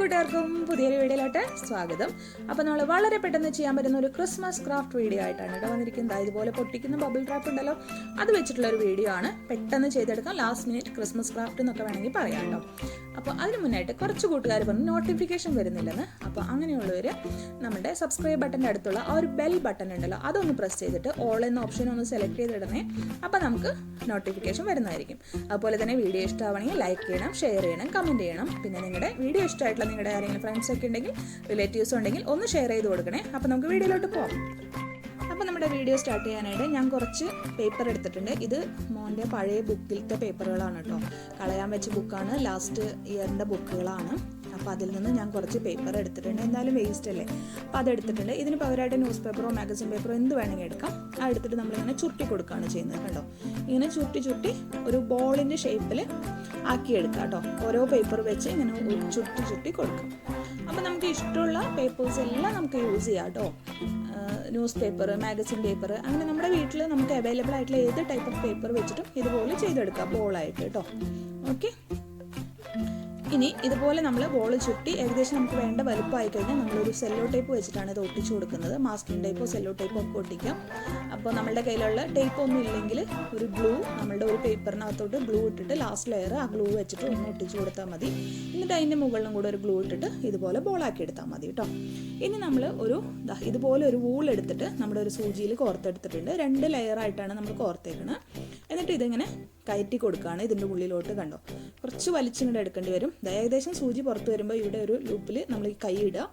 കൂട്ടുകാർക്കും പുതിയൊരു വീഡിയോയിലോട്ട് സ്വാഗതം. അപ്പോൾ നമ്മൾ വളരെ പെട്ടെന്ന് ചെയ്യാൻ പറ്റുന്ന ഒരു ക്രിസ്മസ് ക്രാഫ്റ്റ് വീഡിയോ ആയിട്ടാണ് ഇവിടെ വന്നിരിക്കുന്നത്. ഇതുപോലെ പൊട്ടിക്കുന്ന ബബിൾ ട്രാപ്പ് ഉണ്ടല്ലോ, അത് വെച്ചിട്ടുള്ള ഒരു വീഡിയോ ആണ്. പെട്ടെന്ന് ചെയ്തെടുക്കാം, ലാസ്റ്റ് മിനിറ്റ് ക്രിസ്മസ് ക്രാഫ്റ്റ് എന്നൊക്കെ വേണമെങ്കിൽ പറയാം കേട്ടോ. അപ്പോൾ അതിന് മുന്നായിട്ട് കുറച്ച് കൂട്ടുകാർ പറഞ്ഞു നോട്ടിഫിക്കേഷൻ വരുന്നില്ലെന്ന്. അപ്പോൾ അങ്ങനെയുള്ളവർ നമ്മുടെ സബ്സ്ക്രൈബ് ബട്ടൻ്റെ അടുത്തുള്ള ആ ഒരു ബെൽ ബട്ടൺ ഉണ്ടല്ലോ, അതൊന്ന് പ്രസ് ചെയ്തിട്ട് ഓൾ എന്ന ഓപ്ഷൻ ഒന്ന് സെലക്ട് ചെയ്തിടണേ. അപ്പോൾ നമുക്ക് നോട്ടിഫിക്കേഷൻ വരുന്നതായിരിക്കും. അതുപോലെ തന്നെ വീഡിയോ ഇഷ്ടമാവണമെങ്കിൽ ലൈക്ക് ചെയ്യണം, ഷെയർ ചെയ്യണം, കമൻറ്റ് ചെയ്യണം. പിന്നെ നിങ്ങളുടെ വീഡിയോ ഇഷ്ടമായിട്ടുള്ള നിങ്ങളുടെ ആരെങ്കിലും ഫ്രണ്ട്സൊക്കെ ഉണ്ടെങ്കിൽ, റിലേറ്റീവ്സ് ഉണ്ടെങ്കിൽ ഒന്ന് ഷെയർ ചെയ്ത് കൊടുക്കണേ. അപ്പോൾ നമുക്ക് വീഡിയോയിലോട്ട് പോകാം. അപ്പോൾ നമ്മുടെ വീഡിയോ സ്റ്റാർട്ട് ചെയ്യാനായിട്ട് ഞാൻ കുറച്ച് പേപ്പർ എടുത്തിട്ടുണ്ട്. ഇത് മോൻ്റെ പഴയ ബുക്കിലത്തെ പേപ്പറുകളാണ് കേട്ടോ. കളയാൻ വെച്ച ബുക്കാണ്, ലാസ്റ്റ് ഇയറിൻ്റെ ബുക്കുകളാണ്. അപ്പോൾ അതിൽ നിന്ന് ഞാൻ കുറച്ച് പേപ്പർ എടുത്തിട്ടുണ്ട്. എന്തായാലും വേസ്റ്റ് അല്ലേ, അപ്പോൾ അതെടുത്തിട്ടുണ്ട്. ഇതിന് പകരമായിട്ട് ന്യൂസ് പേപ്പറോ മാഗസിൻ പേപ്പറോ എന്ത് വേണമെങ്കിൽ എടുക്കാം. ആ എടുത്തിട്ട് നമ്മളിങ്ങനെ ചുരുട്ടി കൊടുക്കുകയാണ് ചെയ്യുന്നത് കണ്ടോ. ഇങ്ങനെ ചുരുട്ടി ഒരു ബോളിൻ്റെ ഷേപ്പിൽ ആക്കിയെടുക്കാം കേട്ടോ. ഓരോ പേപ്പർ വെച്ച് ഇങ്ങനെ ചുരുട്ടി കൊടുക്കാം. അപ്പോൾ നമുക്ക് ഇഷ്ടമുള്ള പേപ്പേഴ്സ് എല്ലാം നമുക്ക് യൂസ് ചെയ്യാം കേട്ടോ. ന്യൂസ് പേപ്പർ, മാഗസിൻ പേപ്പർ, അങ്ങനെ നമ്മുടെ വീട്ടിൽ നമുക്ക് അവൈലബിൾ ആയിട്ടുള്ള ഏത് ടൈപ്പ് ഓഫ് പേപ്പർ വെച്ചിട്ടും ഇതുപോലെ ചെയ്തെടുക്കാം ബോളായിട്ട് കേട്ടോ. ഓക്കെ, ഇനി ഇതുപോലെ നമ്മൾ ബോൾ ചുറ്റി ഏകദേശം നമുക്ക് വേണ്ട വലുപ്പമായി കഴിഞ്ഞാൽ നമ്മളൊരു സെല്ലോ ടേപ്പ് വെച്ചിട്ടാണ് ഇത് ഒട്ടിച്ചു കൊടുക്കുന്നത്. മാസ്കിംഗ് ടേപ്പോ സെല്ലോ ടേപ്പോ ഒക്കെ ഒട്ടിക്കാം. അപ്പോൾ നമ്മളുടെ കയ്യിലുള്ള ടേപ്പ് ഒന്നും ഇല്ലെങ്കിൽ ഒരു ഗ്ലൂ, നമ്മളുടെ ഒരു പേപ്പറിനകത്തോട്ട് ഗ്ലൂ ഇട്ടിട്ട് ലാസ്റ്റ് ലെയർ ആ ഗ്ലൂ വെച്ചിട്ട് ഒന്ന് ഒട്ടിച്ചു കൊടുത്താൽ മതി. എന്നിട്ട് അതിൻ്റെ മുകളിലും കൂടെ ഒരു ഗ്ലൂ ഇട്ടിട്ട് ഇതുപോലെ ബോളാക്കി എടുത്താൽ മതി കേട്ടോ. ഇനി നമ്മൾ ഇതുപോലെ ഒരു വൂൾ എടുത്തിട്ട് നമ്മുടെ ഒരു സൂചിയിൽ കോർത്തെടുത്തിട്ടുണ്ട്. 2 ലെയറായിട്ടാണ് നമ്മൾ കോർത്തേക്കുന്നത്. എന്നിട്ട് ഇതിങ്ങനെ കയറ്റി കൊടുക്കുകയാണ് ഇതിൻ്റെ ഉള്ളിലോട്ട്. കണ്ടോ, കുറച്ച് വലിച്ചിങ്ങോട്ട് എടുക്കേണ്ടി വരും. ഏകദേശം സൂചി പുറത്ത് വരുമ്പോൾ ഇവിടെ ഒരു ലൂപ്പിൽ നമ്മൾ ഈ കൈ ഇടുക.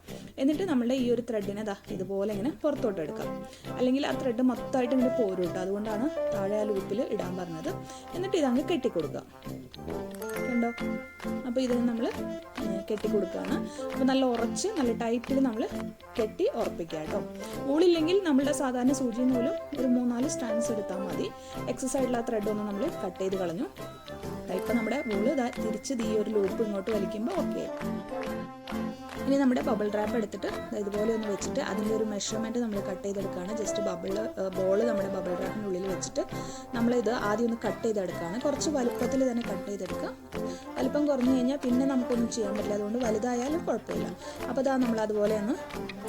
എന്നിട്ട് നമ്മളുടെ ഈ ഒരു ത്രെഡിനെ ഇതുപോലെ ഇങ്ങനെ പുറത്തോട്ട് എടുക്കാം. അല്ലെങ്കിൽ ആ ത്രെഡ് മൊത്തമായിട്ട് ഇങ്ങനെ പോരും കേട്ടോ. അതുകൊണ്ടാണ് താഴെ ആ ലൂപ്പിൽ ഇടാൻ പറഞ്ഞത്. എന്നിട്ട് ഇതങ്ങ് കെട്ടിക്കൊടുക്കുക. കണ്ടോ, അപ്പോൾ ഇതിന് നമ്മൾ കെട്ടിക്കൊടുക്കുകയാണ്. അപ്പോൾ നല്ല ഉറച്ച് നല്ല ടൈറ്റിൽ നമ്മൾ കെട്ടി ഉറപ്പിക്കുക കേട്ടോ. ഊളില്ലെങ്കിൽ നമ്മളുടെ സാധാരണ സൂചി നൂലും ഒരു 3-4 സ്റ്റാൻഡ്സ് എടുത്താൽ മതി. എക്സസ് ആയിട്ടുള്ള ത്രെഡൊന്നും നമ്മൾ കട്ട് ചെയ്ത് കളഞ്ഞു. ഇപ്പം നമ്മുടെ വൂള് തിരിച്ച് ഈ ഒരു ലൂപ്പ് ഇങ്ങോട്ട് വലിക്കുമ്പോൾ ഓക്കെ. ഇനി നമ്മുടെ ബബിൾ റാപ്പ് എടുത്തിട്ട് ഇതുപോലെ ഒന്ന് വെച്ചിട്ട് അതിൻ്റെ ഒരു മെഷർമെൻറ്റ് നമ്മൾ കട്ട് ചെയ്തെടുക്കുകയാണ്. ജസ്റ്റ് ബോൾ നമ്മുടെ ബബിൾ റാപ്പിൻ്റെ ഉള്ളിൽ വെച്ചിട്ട് നമ്മളിത് ആദ്യം ഒന്ന് കട്ട് ചെയ്തെടുക്കുകയാണ്. കുറച്ച് വലുപ്പത്തിൽ തന്നെ കട്ട് ചെയ്തെടുക്കുക. വലുപ്പം കുറഞ്ഞു കഴിഞ്ഞാൽ പിന്നെ നമുക്കൊന്നും ചെയ്യാൻ പറ്റില്ല, അതുകൊണ്ട് വലുതായാലും കുഴപ്പമില്ല. അപ്പോൾ നമ്മൾ അതുപോലെ ഒന്ന്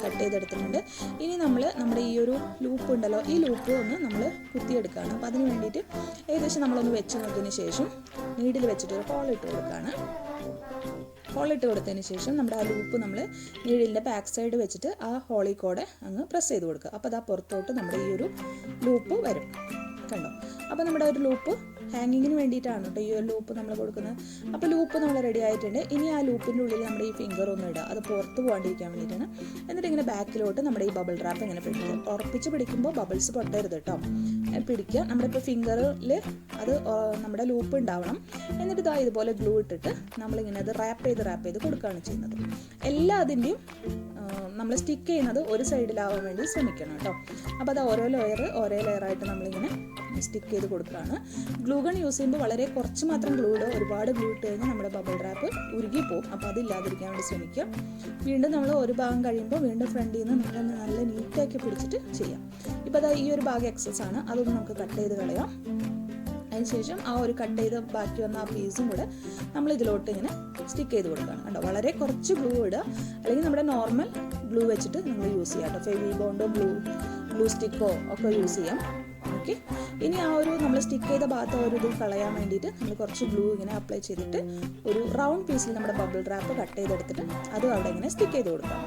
കട്ട് ചെയ്തെടുത്തിട്ടുണ്ട്. ഇനി നമ്മുടെ ഈ ഒരു ലൂപ്പ് ഉണ്ടല്ലോ, ഈ ലൂപ്പ് ഒന്ന് നമ്മൾ കുത്തിയെടുക്കുകയാണ്. അപ്പോൾ അതിന് വേണ്ടിയിട്ട് ഏകദേശം നമ്മളൊന്ന് വെച്ച് നോക്കിയതിന് ശേഷം നീഡിൽ വെച്ചിട്ട് ഒരു ഹോൾ ഇട്ട് കൊടുക്കുകയാണ്. ഹോളിട്ട് കൊടുത്തതിന് ശേഷം നമ്മുടെ ആ ലൂപ്പ് നമ്മൾ നീഡിലിൻ്റെ ബാക്ക് സൈഡ് വെച്ചിട്ട് ആ ഹോളിൽ കൂടെ അങ്ങ് പ്രസ് ചെയ്ത് കൊടുക്കുക. അപ്പോൾ പുറത്തോട്ട് നമ്മുടെ ഈ ഒരു ലൂപ്പ് വരും. കണ്ടോ, അപ്പോൾ നമ്മുടെ ഒരു ലൂപ്പ് ഹാങ്ങിങ്ങിന് വേണ്ടിയിട്ടാണ് കേട്ടോ ഈ ഒരു ലൂപ്പ് നമ്മൾ കൊടുക്കുന്നത്. അപ്പോൾ ലൂപ്പ് നമ്മൾ റെഡി ആയിട്ടുണ്ട്. ഇനി ആ ലൂപ്പിൻ്റെ ഉള്ളിൽ നമ്മുടെ ഈ ഫിംഗർ ഒന്ന് ഇടുക, അത് പുറത്ത് പോകാണ്ടിരിക്കാൻ വേണ്ടിയിട്ടാണ്. എന്നിട്ട് ഇങ്ങനെ ബാക്കിലോട്ട് നമ്മുടെ ഈ ബബിൾ റാപ്പ് ഇങ്ങനെ പിടിക്കുക. ഉറപ്പിച്ച് പിടിക്കുമ്പോൾ ബബിൾസ് പൊട്ടരുത് കേട്ടോ. പിടിക്കുക. നമ്മളിപ്പോൾ ഫിംഗറിൽ അത് നമ്മുടെ ലൂപ്പ് ഉണ്ടാവണം. എന്നിട്ട് ഇതുപോലെ ഗ്ലൂ ഇട്ടിട്ട് നമ്മളിങ്ങനെ അത് റാപ്പ് ചെയ്ത് കൊടുക്കുകയാണ് ചെയ്യുന്നത്. എല്ലാ അതിൻ്റെയും നമ്മൾ സ്റ്റിക്ക് ചെയ്യുന്നത് ഒരു സൈഡിലാവാൻ വേണ്ടി ശ്രമിക്കണം കേട്ടോ. അപ്പോൾ അത് ഓരോ ലെയറായിട്ട് നമ്മളിങ്ങനെ സ്റ്റിക്ക് ചെയ്ത് കൊടുക്കുകയാണ്. ഗ്ലൂ ഗൺ യൂസ് ചെയ്യുമ്പോൾ വളരെ കുറച്ച് മാത്രം ഗ്ലൂ ഇടുക. ഒരുപാട് ഗ്ലൂ ഇട്ട് കഴിഞ്ഞാൽ നമ്മുടെ ബബിൾ റാപ്പ് ഉരുകിപ്പോവും. അപ്പോൾ അതില്ലാതിരിക്കാൻ വേണ്ടി ശ്രമിക്കുക. വീണ്ടും നമ്മൾ ഒരു ഭാഗം കഴിയുമ്പോൾ വീണ്ടും ഫ്രണ്ടിൽ നിന്ന് നമ്മൾ നല്ല നീറ്റാക്കി പിടിച്ചിട്ട് ചെയ്യാം. ഇപ്പോൾ ഈ ഒരു ഭാഗം എക്സസ് ആണ്, അതൊന്ന് നമുക്ക് കട്ട് ചെയ്ത് കളയാം. അതിനുശേഷം ആ ഒരു കട്ട് ചെയ്ത് ബാക്കി വന്ന ആ പീസും കൂടെ നമ്മൾ ഇതിലോട്ട് ഇങ്ങനെ സ്റ്റിക്ക് ചെയ്ത് കൊടുക്കുകയാണ്. കണ്ടോ, വളരെ കുറച്ച് ഗ്ലൂ ഇടുക, അല്ലെങ്കിൽ നമ്മുടെ നോർമൽ ഗ്ലൂ വെച്ചിട്ട് നമ്മൾ യൂസ് ചെയ്യാം കേട്ടോ. ഫെവി ബോണ്ടോ ഗ്ലൂ സ്റ്റിക്കോ ഒക്കെ യൂസ് ചെയ്യാം. ഓക്കെ, ഇനി ആ ഒരു നമ്മൾ സ്റ്റിക്ക് ചെയ്ത ഭാഗത്ത് ഒരു ഇത് കളയാൻ വേണ്ടിയിട്ട് നമ്മൾ കുറച്ച് ഗ്ലൂ ഇങ്ങനെ അപ്ലൈ ചെയ്തിട്ട് ഒരു റൗണ്ട് പീസിൽ നമ്മുടെ ബബിൾ റാപ്പ് കട്ട് ചെയ്തെടുത്തിട്ട് അതും അവിടെ ഇങ്ങനെ സ്റ്റിക്ക് ചെയ്ത് കൊടുക്കാം.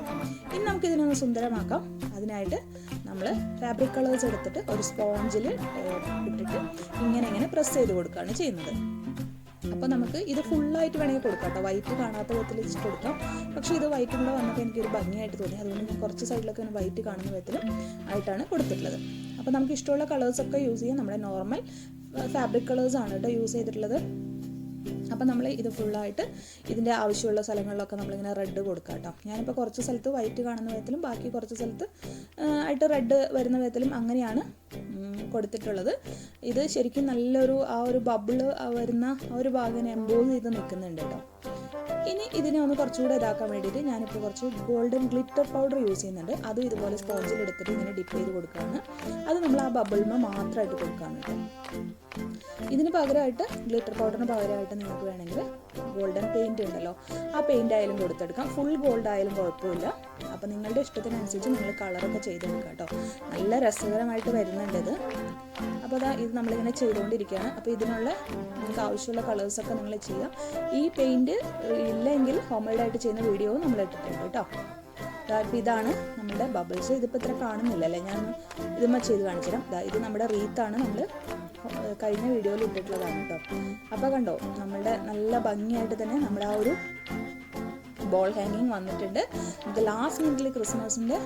ഇനി നമുക്കിതിനൊന്ന് സുന്ദരമാക്കാം. അതിനായിട്ട് നമ്മൾ ഫാബ്രിക് കളേഴ്സ് എടുത്തിട്ട് ഒരു സ്പോഞ്ചിൽ ഇട്ടിട്ട് ഇങ്ങനെ പ്രസ് ചെയ്ത് കൊടുക്കുകയാണ് ചെയ്യുന്നത്. അപ്പോൾ നമുക്ക് ഇത് ഫുള്ളായിട്ട് വേണമെങ്കിൽ കൊടുക്കാം കേട്ടോ. വൈറ്റ് കാണാത്ത വിധത്തിൽ വെച്ച് കൊടുക്കാം. പക്ഷേ ഇത് വൈറ്റും കൂടെ വന്നപ്പോൾ എനിക്കൊരു ഭംഗിയായിട്ട് തോന്നി. അതുകൊണ്ട് ഞാൻ കുറച്ച് സൈഡിലൊക്കെ വൈറ്റ് കാണുന്ന വിധത്തിൽ ആയിട്ടാണ് കൊടുത്തിട്ടുള്ളത്. അപ്പോൾ നമുക്ക് ഇഷ്ടമുള്ള കളേഴ്സൊക്കെ യൂസ് ചെയ്യാം. നമ്മുടെ നോർമൽ ഫാബ്രിക് കളേഴ്സാണ് കേട്ടോ യൂസ് ചെയ്തിട്ടുള്ളത്. അപ്പോൾ നമ്മൾ ഇത് ഫുള്ളായിട്ട് ഇതിൻ്റെ ആവശ്യമുള്ള സ്ഥലങ്ങളിലൊക്കെ നമ്മളിങ്ങനെ റെഡ് കൊടുക്കാം കേട്ടോ. ഞാനിപ്പോൾ കുറച്ച് സ്ഥലത്ത് വൈറ്റ് കാണുന്ന വിധത്തിലും ബാക്കി കുറച്ച് സ്ഥലത്ത് ആയിട്ട് റെഡ് വരുന്ന വിധത്തിലും അങ്ങനെയാണ് കൊടുത്തിട്ടുള്ളത്. ഇത് ശരിക്കും നല്ലൊരു ആ ഒരു ബബിള് വരുന്ന ആ ഒരു ഭാഗം എംബോസ് ചെയ്ത് നിൽക്കുന്നുണ്ട് കേട്ടോ. ഇനി ഇതിനെ ഒന്ന് കുറച്ചുകൂടെ ഇതാക്കാൻ വേണ്ടിയിട്ട് ഞാനിപ്പോൾ കുറച്ച് ഗോൾഡൻ ഗ്ലിറ്റർ പൗഡർ യൂസ് ചെയ്യുന്നുണ്ട്. അതും ഇതുപോലെ സ്പോഞ്ചിൽ എടുത്തിട്ട് ഇങ്ങനെ ഡിപ്പ് ചെയ്ത് കൊടുക്കുകയാണ്. അത് നമ്മൾ ആ ബബിൾമ മാത്രമായിട്ട് കൊടുക്കുകയാണ് കേട്ടോ. ഇതിന് പകരമായിട്ട് ഗ്ലിറ്റർ പൗഡറിന് പകരമായിട്ട് നിങ്ങൾക്ക് വേണമെങ്കിൽ ഗോൾഡൻ പെയിൻറ് ഉണ്ടല്ലോ, ആ പെയിൻ്റ് ആയാലും കൊടുത്തെടുക്കാം. ഫുൾ ഗോൾഡ് ആയാലും കുഴപ്പമില്ല. അപ്പോൾ നിങ്ങളുടെ ഇഷ്ടത്തിനനുസരിച്ച് നിങ്ങൾ കളറൊക്കെ ചെയ്തെടുക്കാം കേട്ടോ. നല്ല രസകരമായിട്ട് വരുന്നുണ്ട് ഇത്. അപ്പോൾ ഇത് നമ്മളിങ്ങനെ ചെയ്തുകൊണ്ടിരിക്കുകയാണ്. അപ്പോൾ ഇതിനുള്ള നിങ്ങൾക്ക് ആവശ്യമുള്ള കളേഴ്സൊക്കെ നിങ്ങൾ ചെയ്യാം. ഈ പെയിൻറ് ഇല്ലെങ്കിൽ ഹോം മെയ്ഡായിട്ട് ചെയ്യുന്ന വീഡിയോവും നമ്മൾ ഇട്ടിട്ടുണ്ട് കേട്ടോ. അപ്പോൾ ഇതാണ് നമ്മുടെ ബബിൾസ്. ഇതിപ്പോൾ ഇത്ര കാണുന്നില്ലല്ലേ, ഞാൻ ഇതുമ്മ ചെയ്ത് കാണിച്ചു തരാം. ഇത് നമ്മുടെ റീത്താണ്, നമ്മൾ കഴിഞ്ഞ വീഡിയോയിൽ ഇട്ടിട്ടുള്ളതാണ് കേട്ടോ. അപ്പോൾ കണ്ടോ, നമ്മളുടെ നല്ല ഭംഗിയായിട്ട് തന്നെ നമ്മുടെ ആ ഒരു ബോൾ ഹാങ്ങിങ് വന്നിട്ടുണ്ട്. ഇത് ലാസ്റ്റ് മിനിറ്റിൽ ക്രിസ്മസിൻ്റെ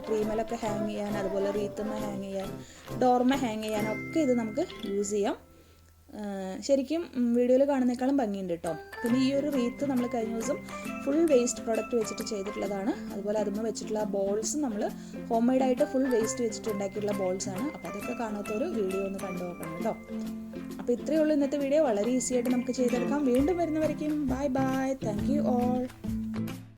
ട്രീമേലൊക്കെ ഹാങ് ചെയ്യാൻ, അതുപോലെ റീത്തുമ്മ ഹാങ് ചെയ്യാൻ, ഡോർമ ഹാങ് ചെയ്യാനൊക്കെ ഇത് നമുക്ക് യൂസ് ചെയ്യാം. ശരിക്കും വീഡിയോയിൽ കാണുന്നേക്കാളും ഭംഗിയുണ്ട് കേട്ടോ. പിന്നെ ഈ ഒരു റീത്ത് നമ്മൾ കഴിഞ്ഞ ദിവസം ഫുൾ വേസ്റ്റ് പ്രോഡക്റ്റ് വെച്ചിട്ട് ചെയ്തിട്ടുള്ളതാണ്. അതുപോലെ അതുമ്മ വെച്ചിട്ടുള്ള ബോൾസ് നമ്മൾ ഹോം മെയ്ഡായിട്ട് ഫുൾ വേസ്റ്റ് വെച്ചിട്ട് ഉണ്ടാക്കിയിട്ടുള്ള ബോൾസാണ്. അപ്പോൾ അതൊക്കെ കാണാത്തൊരു വീഡിയോ ഒന്ന് കണ്ടു നോക്കണം കേട്ടോ. അപ്പോൾ ഇത്രയേ ഉള്ളൂ ഇന്നത്തെ വീഡിയോ. വളരെ ഈസി ആയിട്ട് നമുക്ക് ചെയ്തെടുക്കാം. വീണ്ടും വരുന്നവരേക്കും bye bye. Thank you all.